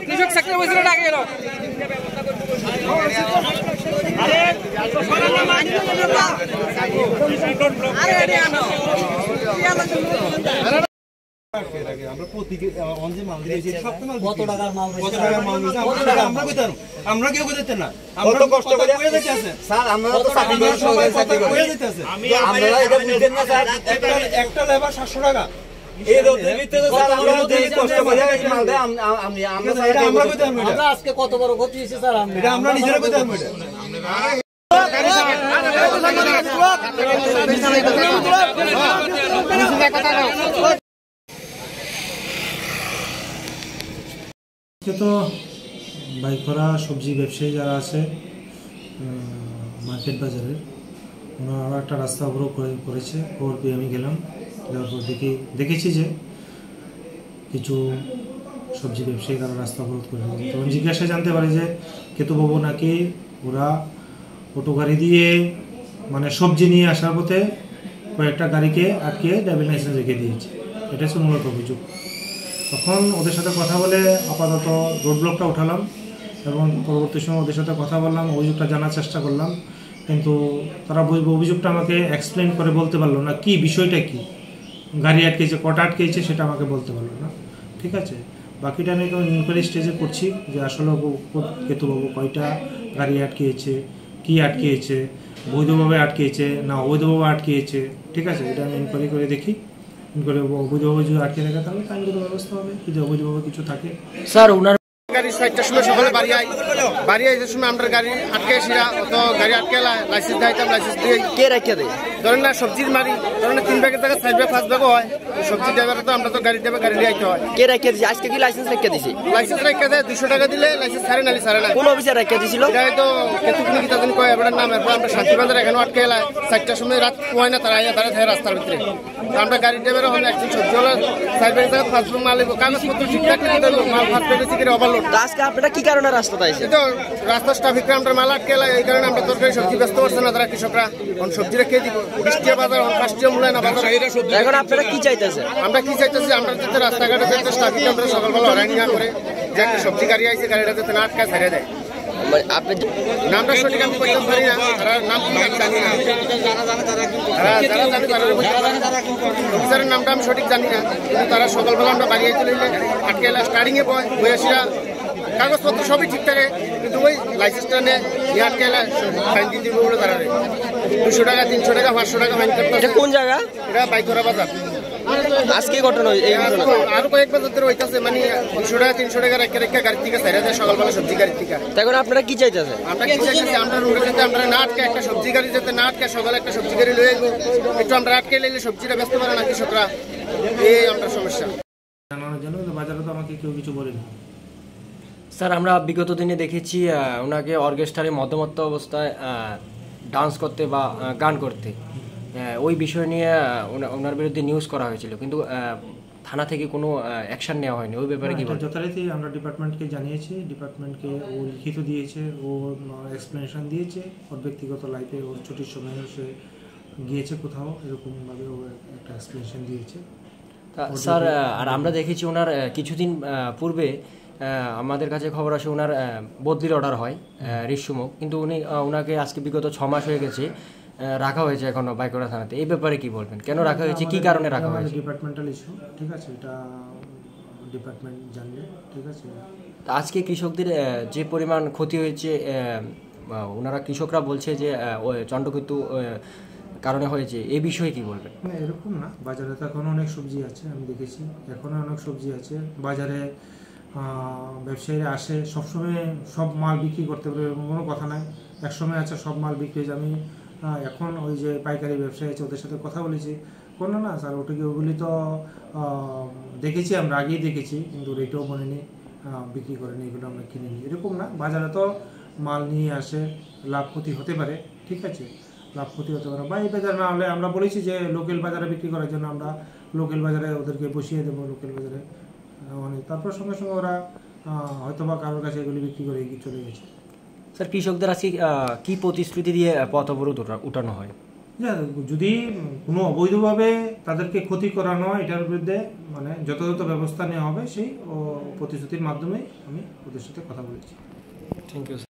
কৃষক সেক্টর বসে ডাকে গেল আমরা কেউ করতে না আমরা কষ্ট করে স্যার আমরা তো একটা লেবার 700 টাকা এই রোদের ভিতরে স্যার আমরা কষ্ট করে মাল দেয় আমরা আজকে কত বড় ক্ষতি হয়েছে স্যার এটা আমরা নিজেরা করতে পারবো তো বাইকরা সবজি ব্যবসায়ী যারা আছে মার্কেট বাজারের ওনারা একটা রাস্তা অবরোধ করেছে। খবর পেয়ে আমি গেলাম, যাওয়ার পর দেখেছি যে কিছু সবজি ব্যবসায়ী তারা রাস্তা অবরোধ করে। তখন জিজ্ঞাসা জানতে পারে যে কেতুবাবু নাকি ওরা অটো গাড়ি দিয়ে মানে সবজি নিয়ে আসার পথে কয়েকটা গাড়িকে আটকে ড্রাইভিং লাইসেন্স রেখে দিয়েছে। এটা হচ্ছে মূলত অভিযোগ। তখন ওদের সাথে কথা বলে আপাতত রোড ব্লকটা উঠালাম এবং পরবর্তী সময় ওদের সাথে কথা বললাম, অভিযোগটা জানার চেষ্টা করলাম, কিন্তু তারা অভিযোগটা আমাকে এক্সপ্লেন করে বলতে পারলো না, কি বিষয়টা কি, গাড়ি আটকেছে, কটা আটকেছে সেটা আমাকে বলতে পারলো না। ঠিক আছে, বাকিটা আমি এখন ইনকোয়ারি স্টেজে করছি যে আসলে কেতুবাবু কয়টা গাড়ি আটকেছে, কি আটকেছে, বৈধভাবে আটকেছে না অবৈধভাবে আটকেছে। ঠিক আছে, এটা আমি ইনকোয়ারি করে দেখি। অবৈধভাবে যদি আটকে থাকে তাহলে আইনগত ব্যবস্থা হবে, যদি অবৈধভাবে কিছু থাকে। স্যার ওনার গাড়ি 7টার সময় সকালে বাড়ি আইছে সময় আমরা গাড়ি আটকে আসিরা অত গাড়ি আটকে লাইসেন্স দিতাম, লাইসেন্স দিয়ে কে রাখিয়ে দেয় ধরেন না সবজির মারি ধরেন 3 ব্যাগের জায়গায় 4 ব্যাগ 5 ব্যাগ হয়। সবজি ড্রাইভার তো আমরা তো গাড়ি ড্রাইভার গাড়ি নিয়ে আইতে হয়। কে রাখিয়ে দিছে আজকে? কি লাইসেন্স রাখিয়ে দিছে? লাইসেন্স রাখিয়ে দেয় 200 টাকা দিলে লাইসেন্স ছাড়ে না, ছাড়ে না। কোন অফিসার রাখিয়ে দিছিল? এটা তো কেতুকুনি কি তাদের কয় এবার নাম এরপর আমরা শান্তিবাজার এখানে আটকে এলাই 4টার সময় রাত হয় না, তারা আইয়া দাঁড়ায় থাকে রাস্তার ভিতরে। আমরা গাড়ি ড্রাইভার হন একজন সবজি হলো 4 ব্যাগের জায়গায় 5 ব্যাগ মাল লিখবো, কাগজপত্র ঠিকঠাক মাল 5 ব্যাগের থেকে ওভারলোড। আজকে আপনারা কি কারণে রাস্তাতে আইছে? তো রাস্তা ট্রাফিক আমরা মাল আটকে এলাই, এই কারণে আমরা তরকারি সবজি ব্যস্ত পারছে না তারা কৃষকরা। এখন সবজিটা খেয়ে দিব, বৃষ্টিয়া বাজার কাস্টিয়া মূল্য না বাজার। এখন আপনারা কি চাইতেছে? আমরা কি চাইতেছি আমরা যাতে রাস্তাঘাটে যাতে ট্রাফিক আমরা সকালবেলা হয়রানি না করে, যে একটা সবজি গাড়ি আইছে গাড়িটা যাতে না আটকায় ছেড়ে দেয়। আপনি নামটা সঠিক আমি বলতে পারি না, তারা নাম কি জানি না, যারা জানি তারা অফিসারের নামটা আমি সঠিক জানি না, কিন্তু তারা সকালবেলা আমরা বাড়ি আইতে লইলে আটকে এলা স্টার্টিংয়ে বয়সীরা কাগজপত্র সবই ঠিক থাকে, কিন্তু ওই লাইসেন্সটা নিয়ে আটকে এলা ফাইন দিয়ে দিব বলে তারা 200 টাকা 300 টাকা 500 টাকা ফাইন করতে। এটা কোন জায়গা? এটা বাইকরা বাজার। আজকে ঘটনা এই আরো কয়েকবার ধরে হইতাছে, মানে 200 টাকা 300 টাকা রেখে গাড়ি থেকে ছেড়ে দেয় সকালবেলা সবজি গাড়ি থেকে। এখন আপনারা কি চাইতেছেন? আমরা কি চাইতেছি আমরা রোডে যেতে আমরা না আটকে একটা সবজি গাড়ি যেতে না আটকে সকালে একটা সবজি গাড়ি লয়ে যাবো, একটু আমরা আটকে নিলে সবজিটা ব্যস্ত পারে না কৃষকরা, এই আমরা সমস্যা জানানোর জন্য। বাজারে তো আমাকে কেউ কিছু বলেনি। স্যার আমরা বিগত দিনে দেখেছি ওনাকে অর্কেস্ট্রারে মধ্যমত্ত অবস্থায় ডান্স করতে বা গান করতে, ওই বিষয় নিয়ে ওনার বিরুদ্ধে নিউজ করা হয়েছিল, কিন্তু থানা থেকে কোনো অ্যাকশন নেওয়া হয়নি। ওই ব্যাপারে কি বলবেন? যথারীতি আমরা ডিপার্টমেন্টকে জানিয়েছি, ডিপার্টমেন্টকে ও লিখিত দিয়েছে, ও এক্সপ্লেনেশন দিয়েছে, ওর ব্যক্তিগত লাইফে ওর ছুটির সময় সে গিয়েছে কোথাও, এরকমভাবে ও একটা এক্সপ্লেনেশন দিয়েছে। স্যার আর আমরা দেখেছি ওনার কিছুদিন পূর্বে আমাদের কাছে খবর আসে ওনার বদলির অর্ডার হয় রিসমুখ, কিন্তু ওনাকে আজকে বিগত 6 মাস হয়ে গেছে রাখা হয়েছে এখনো বাইকরা থানাতে। এই ব্যাপারে কি বলবেন, কেন রাখা হয়েছে, কি কারণে রাখা হয়েছে? ডিপার্টমেন্টাল ইস্যু, ঠিক আছে, এটা ডিপার্টমেন্ট জানবে। ঠিক আছে, আজকে কৃষকদের যে পরিমাণ ক্ষতি হয়েছে, ওনারা কৃষকরা বলছে যে চন্দ্রকেতু কারণে হয়েছে, এই বিষয়ে কি বলবেন? এরকম না, বাজারে তো এখনো অনেক সবজি আছে, আমি দেখেছি এখনো অনেক সবজি আছে বাজারে। ব্যবসায়ীরা আসে, সবসময় সব মাল বিক্রি করতে পারে এরকম কোনো কথা নাই। একসময় আছে সব মাল বিক্রি হয়েছে। আমি এখন ওই যে পাইকারি ব্যবসায়ী আছে ওদের সাথে কথা বলেছি, কোনো না স্যার ওটাকে ওগুলি তো দেখেছি, আমরা আগেই দেখেছি, কিন্তু রেটও বলেনি, বিক্রি করেনি, এগুলো আমরা কিনে নিই, এরকম না। বাজারে তো মাল নিয়ে আসে, লাভ ক্ষতি হতে পারে, ঠিক আছে, লাভ ক্ষতি হতে পারে। বা এই বাজার না হলে আমরা বলেছি যে লোকাল বাজারে বিক্রি করার জন্য আমরা লোকাল বাজারে ওদেরকে বসিয়ে দেবো, লোকাল বাজারে। তারপর সঙ্গে সঙ্গে ওরা হয়তো বা কারোর কাছে এগুলি বিক্রি করে চলে গেছে। স্যার কৃষকদের আজকে কি প্রতিশ্রুতি দিয়ে পথ অবরোধ উঠানো হয়? যদি কোনো অবৈধভাবে তাদেরকে ক্ষতি করানো হয় এটার বিরুদ্ধে মানে যথাযথ ব্যবস্থা নেওয়া হবে সেই প্রতিশ্রুতির মাধ্যমে আমি ওদের সাথে কথা বলেছি। Thank you.